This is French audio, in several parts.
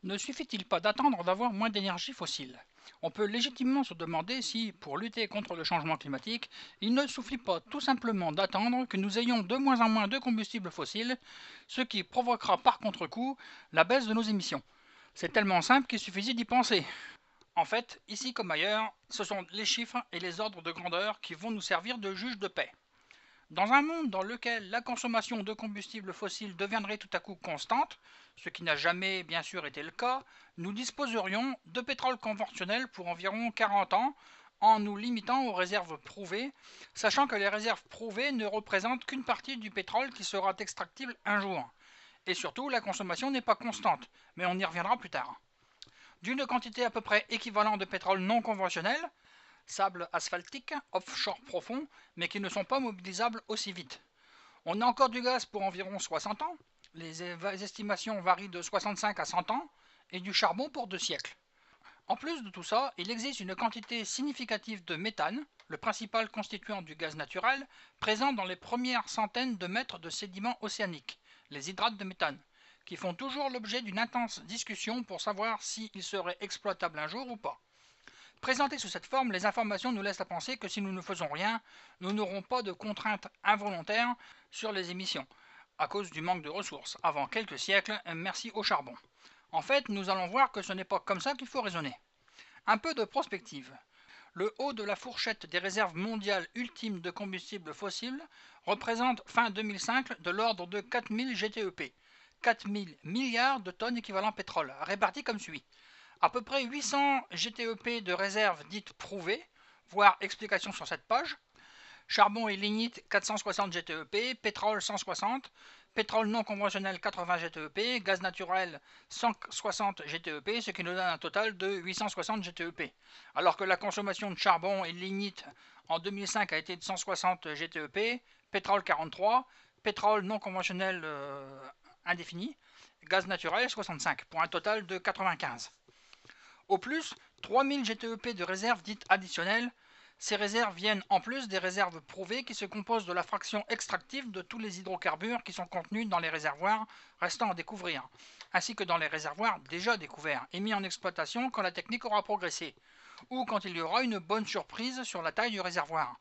Ne suffit-il pas d'attendre d'avoir moins d'énergie fossile? On peut légitimement se demander si, pour lutter contre le changement climatique, il ne suffit pas tout simplement d'attendre que nous ayons de moins en moins de combustibles fossiles, ce qui provoquera par contre-coup la baisse de nos émissions. C'est tellement simple qu'il suffisait d'y penser. En fait, ici comme ailleurs, ce sont les chiffres et les ordres de grandeur qui vont nous servir de juge de paix. Dans un monde dans lequel la consommation de combustibles fossiles deviendrait tout à coup constante, ce qui n'a jamais bien sûr été le cas, nous disposerions de pétrole conventionnel pour environ 40 ans en nous limitant aux réserves prouvées, sachant que les réserves prouvées ne représentent qu'une partie du pétrole qui sera extractible un jour. Et surtout, la consommation n'est pas constante, mais on y reviendra plus tard. D'une quantité à peu près équivalente de pétrole non conventionnel, sable asphaltique, offshore profond, mais qui ne sont pas mobilisables aussi vite. On a encore du gaz pour environ 60 ans, les estimations varient de 65 à 100 ans, et du charbon pour 2 siècles. En plus de tout ça, il existe une quantité significative de méthane, le principal constituant du gaz naturel, présent dans les premières centaines de mètres de sédiments océaniques, les hydrates de méthane, qui font toujours l'objet d'une intense discussion pour savoir s'ils seraient exploitables un jour ou pas. Présentées sous cette forme, les informations nous laissent à penser que si nous ne faisons rien, nous n'aurons pas de contraintes involontaires sur les émissions, à cause du manque de ressources. Avant quelques siècles, merci au charbon. En fait, nous allons voir que ce n'est pas comme ça qu'il faut raisonner. Un peu de prospective. Le haut de la fourchette des réserves mondiales ultimes de combustibles fossiles représente fin 2005 de l'ordre de 4000 GTEP, 4000 milliards de tonnes équivalent pétrole, répartis comme suit. À peu près 800 GTEP de réserves dites prouvées, voire explications sur cette page. Charbon et lignite 460 GTEP, pétrole 160, pétrole non conventionnel 80 GTEP, gaz naturel 160 GTEP, ce qui nous donne un total de 860 GTEP. Alors que la consommation de charbon et lignite en 2005 a été de 160 GTEP, pétrole 43, pétrole non conventionnel indéfini, gaz naturel 65, pour un total de 95. Au plus, 3000 GTEP de réserves dites additionnelles. Ces réserves viennent en plus des réserves prouvées qui se composent de la fraction extractive de tous les hydrocarbures qui sont contenus dans les réservoirs restant à découvrir, ainsi que dans les réservoirs déjà découverts et mis en exploitation quand la technique aura progressé, ou quand il y aura une bonne surprise sur la taille du réservoir,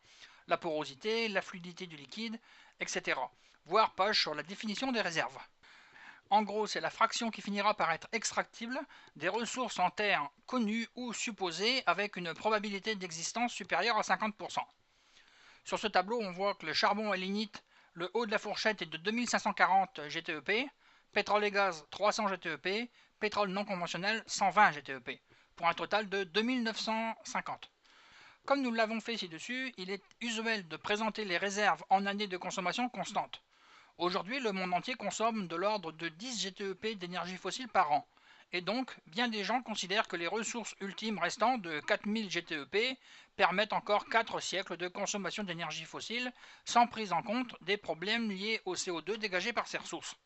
la porosité, la fluidité du liquide, etc. Voir page sur la définition des réserves. En gros, c'est la fraction qui finira par être extractible des ressources en terre connues ou supposées avec une probabilité d'existence supérieure à 50%. Sur ce tableau, on voit que le charbon et lignite, le haut de la fourchette est de 2540 GTEP, pétrole et gaz 300 GTEP, pétrole non conventionnel 120 GTEP, pour un total de 2950. Comme nous l'avons fait ci-dessus, il est usuel de présenter les réserves en années de consommation constante. Aujourd'hui, le monde entier consomme de l'ordre de 10 GTEP d'énergie fossile par an. Et donc, bien des gens considèrent que les ressources ultimes restant de 4000 GTEP permettent encore 4 siècles de consommation d'énergie fossile, sans prise en compte des problèmes liés au CO2 dégagé par ces ressources.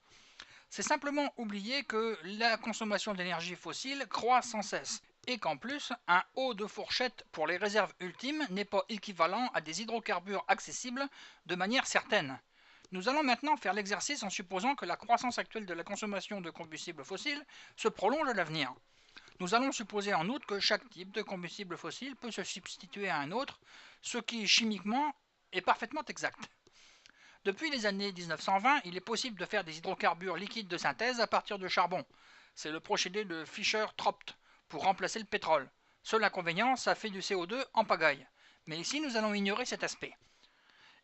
C'est simplement oublier que la consommation d'énergie fossile croît sans cesse, et qu'en plus, un haut de fourchette pour les réserves ultimes n'est pas équivalent à des hydrocarbures accessibles de manière certaine. Nous allons maintenant faire l'exercice en supposant que la croissance actuelle de la consommation de combustibles fossiles se prolonge à l'avenir. Nous allons supposer en outre que chaque type de combustible fossile peut se substituer à un autre, ce qui chimiquement est parfaitement exact. Depuis les années 1920, il est possible de faire des hydrocarbures liquides de synthèse à partir de charbon. C'est le procédé de Fischer-Tropsch pour remplacer le pétrole. Seul inconvénient, ça fait du CO2 en pagaille. Mais ici, nous allons ignorer cet aspect.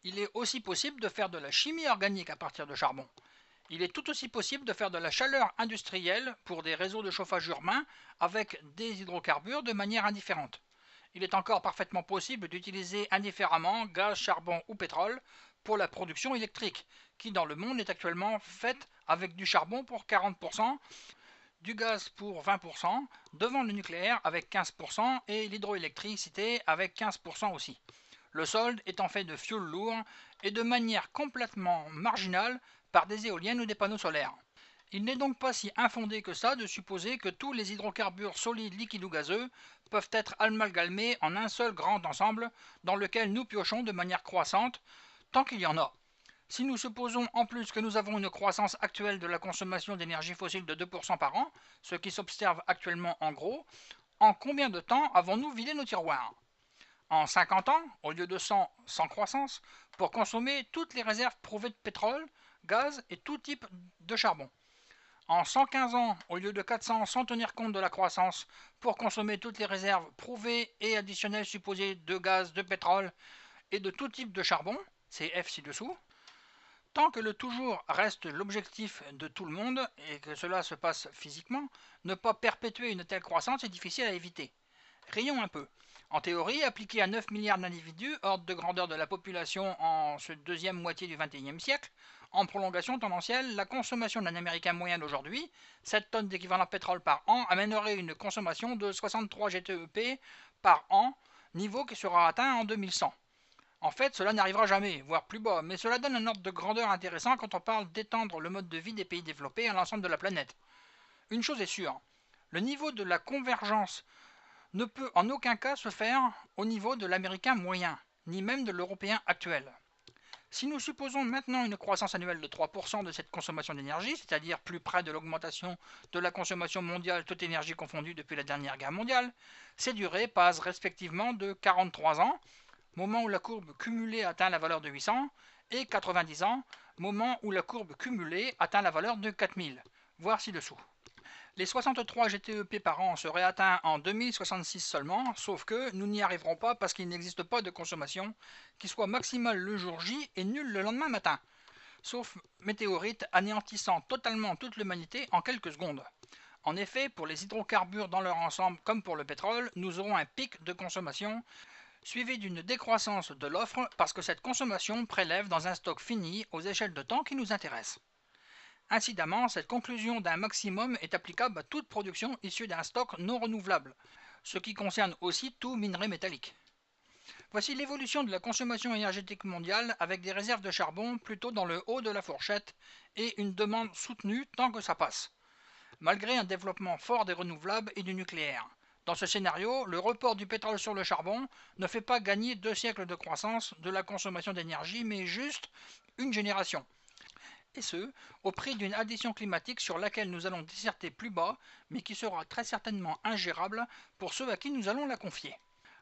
Il est aussi possible de faire de la chimie organique à partir de charbon. Il est tout aussi possible de faire de la chaleur industrielle pour des réseaux de chauffage urbain avec des hydrocarbures de manière indifférente. Il est encore parfaitement possible d'utiliser indifféremment gaz, charbon ou pétrole pour la production électrique, qui dans le monde est actuellement faite avec du charbon pour 40%, du gaz pour 20%, devant le nucléaire avec 15% et l'hydroélectricité avec 15% aussi. Le solde étant fait de fioul lourd et de manière complètement marginale par des éoliennes ou des panneaux solaires. Il n'est donc pas si infondé que ça de supposer que tous les hydrocarbures solides, liquides ou gazeux peuvent être amalgamés en un seul grand ensemble dans lequel nous piochons de manière croissante tant qu'il y en a. Si nous supposons en plus que nous avons une croissance actuelle de la consommation d'énergie fossile de 2% par an, ce qui s'observe actuellement en gros, en combien de temps avons-nous vidé nos tiroirs? En 50 ans, au lieu de 100 sans croissance, pour consommer toutes les réserves prouvées de pétrole, gaz et tout type de charbon. En 115 ans, au lieu de 400 sans tenir compte de la croissance, pour consommer toutes les réserves prouvées et additionnelles supposées de gaz, de pétrole et de tout type de charbon, c'est F ci-dessous. Tant que le toujours reste l'objectif de tout le monde et que cela se passe physiquement, ne pas perpétuer une telle croissance est difficile à éviter. Rions un peu. En théorie, appliqué à 9 milliards d'individus, ordre de grandeur de la population en cette deuxième moitié du XXIe siècle, en prolongation tendancielle, la consommation d'un Américain moyen d'aujourd'hui, 7 tonnes d'équivalent pétrole par an, amènerait une consommation de 63 GTEP par an, niveau qui sera atteint en 2100. En fait, cela n'arrivera jamais, voire plus bas, mais cela donne un ordre de grandeur intéressant quand on parle d'étendre le mode de vie des pays développés à l'ensemble de la planète. Une chose est sûre, le niveau de la convergence ne peut en aucun cas se faire au niveau de l'américain moyen, ni même de l'européen actuel. Si nous supposons maintenant une croissance annuelle de 3% de cette consommation d'énergie, c'est-à-dire plus près de l'augmentation de la consommation mondiale toute énergie confondue depuis la dernière guerre mondiale, ces durées passent respectivement de 43 ans, moment où la courbe cumulée atteint la valeur de 800, et 90 ans, moment où la courbe cumulée atteint la valeur de 4000, voire ci-dessous. Les 63 GTEP par an seraient atteints en 2066 seulement, sauf que nous n'y arriverons pas parce qu'il n'existe pas de consommation qui soit maximale le jour J et nulle le lendemain matin, sauf météorite anéantissant totalement toute l'humanité en quelques secondes. En effet, pour les hydrocarbures dans leur ensemble comme pour le pétrole, nous aurons un pic de consommation suivi d'une décroissance de l'offre parce que cette consommation prélève dans un stock fini aux échelles de temps qui nous intéressent. Incidemment, cette conclusion d'un maximum est applicable à toute production issue d'un stock non renouvelable, ce qui concerne aussi tout minerai métallique. Voici l'évolution de la consommation énergétique mondiale avec des réserves de charbon plutôt dans le haut de la fourchette et une demande soutenue tant que ça passe, malgré un développement fort des renouvelables et du nucléaire. Dans ce scénario, le report du pétrole sur le charbon ne fait pas gagner 2 siècles de croissance de la consommation d'énergie, mais juste une génération. Et ce, au prix d'une addition climatique sur laquelle nous allons disserter plus bas, mais qui sera très certainement ingérable pour ceux à qui nous allons la confier.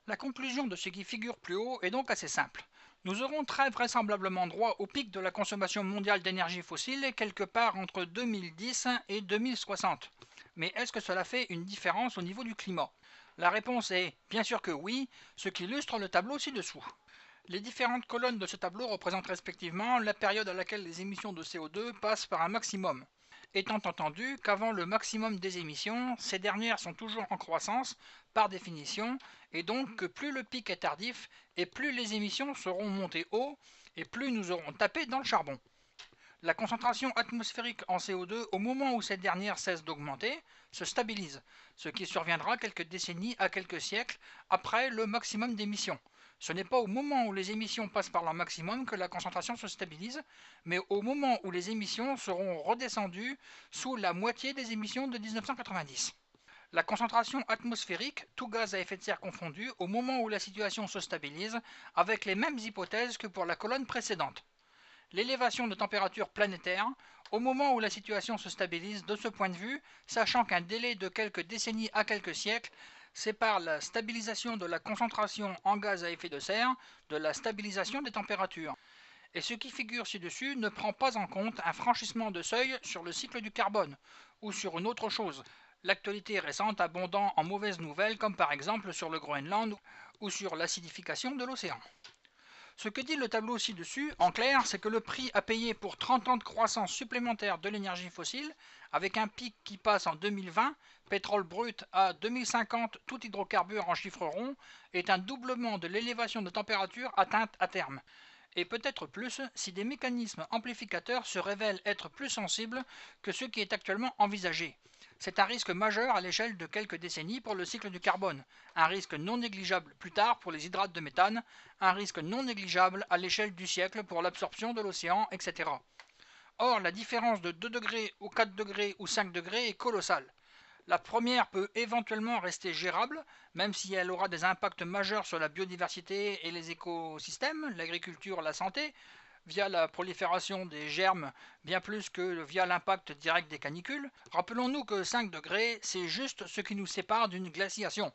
La conclusion de ce qui figure plus haut est donc assez simple. Nous aurons très vraisemblablement droit au pic de la consommation mondiale d'énergie fossile quelque part entre 2010 et 2060. Mais est-ce que cela fait une différence au niveau du climat? La réponse est bien sûr que oui, ce qui illustre le tableau ci-dessous. Les différentes colonnes de ce tableau représentent respectivement la période à laquelle les émissions de CO2 passent par un maximum, étant entendu qu'avant le maximum des émissions, ces dernières sont toujours en croissance par définition, et donc que plus le pic est tardif, et plus les émissions seront montées haut, et plus nous aurons tapé dans le charbon. La concentration atmosphérique en CO2 au moment où cette dernière cesse d'augmenter se stabilise, ce qui surviendra quelques décennies à quelques siècles après le maximum d'émissions. Ce n'est pas au moment où les émissions passent par leur maximum que la concentration se stabilise, mais au moment où les émissions seront redescendues sous la moitié des émissions de 1990. La concentration atmosphérique, tout gaz à effet de serre confondu, au moment où la situation se stabilise, avec les mêmes hypothèses que pour la colonne précédente. L'élévation de température planétaire, au moment où la situation se stabilise de ce point de vue, sachant qu'un délai de quelques décennies à quelques siècles sépare la stabilisation de la concentration en gaz à effet de serre de la stabilisation des températures. Et ce qui figure ci-dessus ne prend pas en compte un franchissement de seuil sur le cycle du carbone, ou sur une autre chose, l'actualité récente abondant en mauvaises nouvelles comme par exemple sur le Groenland ou sur l'acidification de l'océan. Ce que dit le tableau ci-dessus, en clair, c'est que le prix à payer pour 30 ans de croissance supplémentaire de l'énergie fossile, avec un pic qui passe en 2020, pétrole brut à 2050, tout hydrocarbure en chiffre rond, est un doublement de l'élévation de température atteinte à terme. Et peut-être plus si des mécanismes amplificateurs se révèlent être plus sensibles que ce qui est actuellement envisagé. C'est un risque majeur à l'échelle de quelques décennies pour le cycle du carbone, un risque non négligeable plus tard pour les hydrates de méthane, un risque non négligeable à l'échelle du siècle pour l'absorption de l'océan, etc. Or, la différence de 2 degrés ou 4 degrés ou 5 degrés est colossale. La première peut éventuellement rester gérable, même si elle aura des impacts majeurs sur la biodiversité et les écosystèmes, l'agriculture, la santé, via la prolifération des germes bien plus que via l'impact direct des canicules. Rappelons-nous que 5 degrés, c'est juste ce qui nous sépare d'une glaciation.